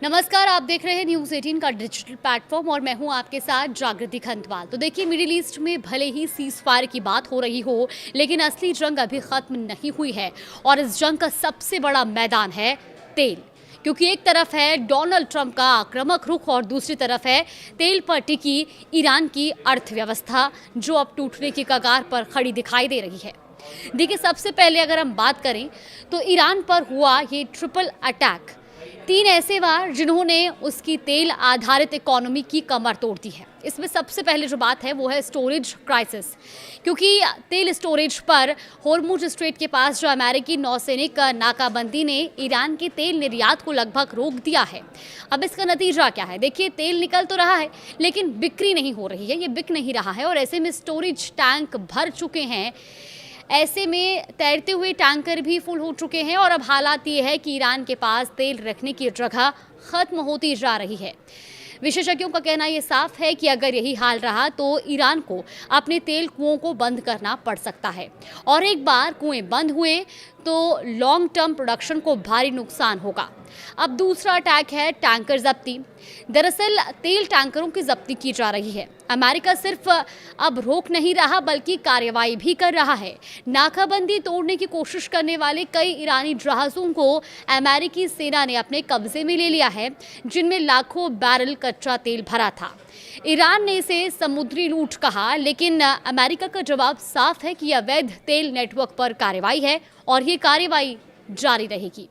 नमस्कार, आप देख रहे हैं न्यूज़ 18 का डिजिटल प्लेटफॉर्म और मैं हूं आपके साथ जागृति खंतवाल। तो देखिए, मिडिल ईस्ट में भले ही सीज़फायर की बात हो रही हो, लेकिन असली जंग अभी ख़त्म नहीं हुई है और इस जंग का सबसे बड़ा मैदान है तेल। क्योंकि एक तरफ है डोनाल्ड ट्रंप का आक्रामक रुख और दूसरी तरफ है तेल पर टिकी ईरान की अर्थव्यवस्था, जो अब टूटने की कगार पर खड़ी दिखाई दे रही है। देखिए, सबसे पहले अगर हम बात करें तो ईरान पर हुआ ये ट्रिपल अटैक, 3 ऐसे वार जिन्होंने उसकी तेल आधारित इकोनॉमी की कमर तोड़ दी है। इसमें सबसे पहले जो बात है वो है स्टोरेज क्राइसिस, क्योंकि तेल स्टोरेज पर होर्मुज स्ट्रेट के पास जो अमेरिकी नौसैनिक नाकाबंदी ने ईरान के तेल निर्यात को लगभग रोक दिया है। अब इसका नतीजा क्या है? देखिए, तेल निकल तो रहा है लेकिन बिक्री नहीं हो रही है, ये बिक नहीं रहा है और ऐसे में स्टोरेज टैंक भर चुके हैं। ऐसे में तैरते हुए टैंकर भी फुल हो चुके हैं और अब हालात ये है कि ईरान के पास तेल रखने की जगह खत्म होती जा रही है। विशेषज्ञों का कहना ये साफ है कि अगर यही हाल रहा तो ईरान को अपने तेल कुओं को बंद करना पड़ सकता है और एक बार कुएं बंद हुए तो लॉन्ग टर्म प्रोडक्शन को भारी नुकसान होगा। अब दूसरा अटैक है टैंकर जब्ती। दरअसल तेल टैंकरों की जब्ती की जा रही है। अमेरिका सिर्फ अब रोक नहीं रहा बल्कि कार्रवाई भी कर रहा है। नाकाबंदी तोड़ने की कोशिश करने वाले कई ईरानी जहाज़ों को अमेरिकी सेना ने अपने कब्जे में ले लिया है, जिनमें लाखों बैरल कच्चा तेल भरा था। ईरान ने इसे समुद्री लूट कहा, लेकिन अमेरिका का जवाब साफ है कि अवैध तेल नेटवर्क पर कार्रवाई है और ये कार्रवाई जारी रहेगी।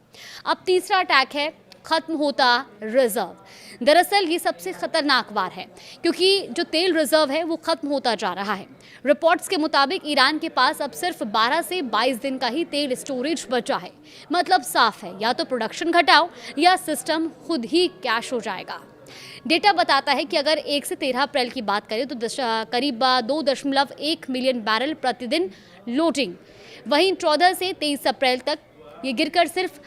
अब तीसरा अटैक है खत्म होता रिजर्व। दरअसल ये सबसे खतरनाक वार है, क्योंकि जो तेल रिजर्व है वो खत्म होता जा रहा है। रिपोर्ट्स के मुताबिक ईरान के पास अब सिर्फ 12 से 22 दिन का ही तेल स्टोरेज बचा है। मतलब साफ है, या तो प्रोडक्शन घटाओ या सिस्टम खुद ही कैश हो जाएगा। डेटा बताता है कि अगर 1 से 13 अप्रैल की बात करें तो करीब 2.1 मिलियन बैरल प्रतिदिन लोडिंग, वहीं 14 से 23 अप्रैल तक ये गिरकर सिर्फ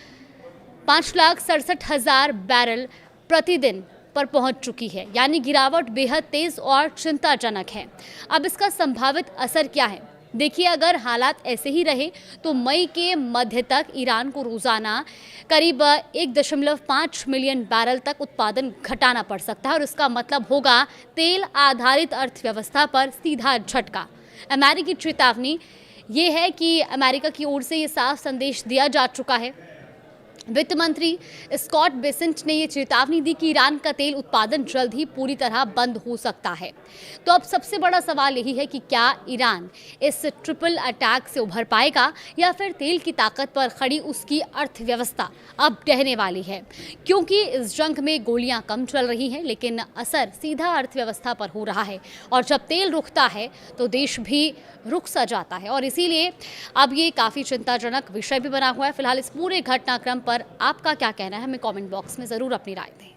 5,67,000 बैरल प्रतिदिन पर पहुंच चुकी है। यानी गिरावट बेहद तेज और चिंताजनक है। अब इसका संभावित असर क्या है? देखिए, अगर हालात ऐसे ही रहे तो मई के मध्य तक ईरान को रोजाना करीब 1.5 मिलियन बैरल तक उत्पादन घटाना पड़ सकता है और इसका मतलब होगा तेल आधारित अर्थव्यवस्था पर सीधा झटका। अमेरिकी चेतावनी ये है कि अमेरिका की ओर से ये साफ संदेश दिया जा चुका है। वित्त मंत्री स्कॉट बेसेंट ने ये चेतावनी दी कि ईरान का तेल उत्पादन जल्द ही पूरी तरह बंद हो सकता है। तो अब सबसे बड़ा सवाल यही है कि क्या ईरान इस ट्रिपल अटैक से उभर पाएगा या फिर तेल की ताकत पर खड़ी उसकी अर्थव्यवस्था अब ढहने वाली है? क्योंकि इस जंग में गोलियां कम चल रही हैं लेकिन असर सीधा अर्थव्यवस्था पर हो रहा है और जब तेल रुकता है तो देश भी रुक सा जाता है और इसीलिए अब ये काफ़ी चिंताजनक विषय भी बना हुआ है। फिलहाल इस पूरे घटनाक्रम पर आपका क्या कहना है? हमें कमेंट बॉक्स में ज़रूर अपनी राय दें।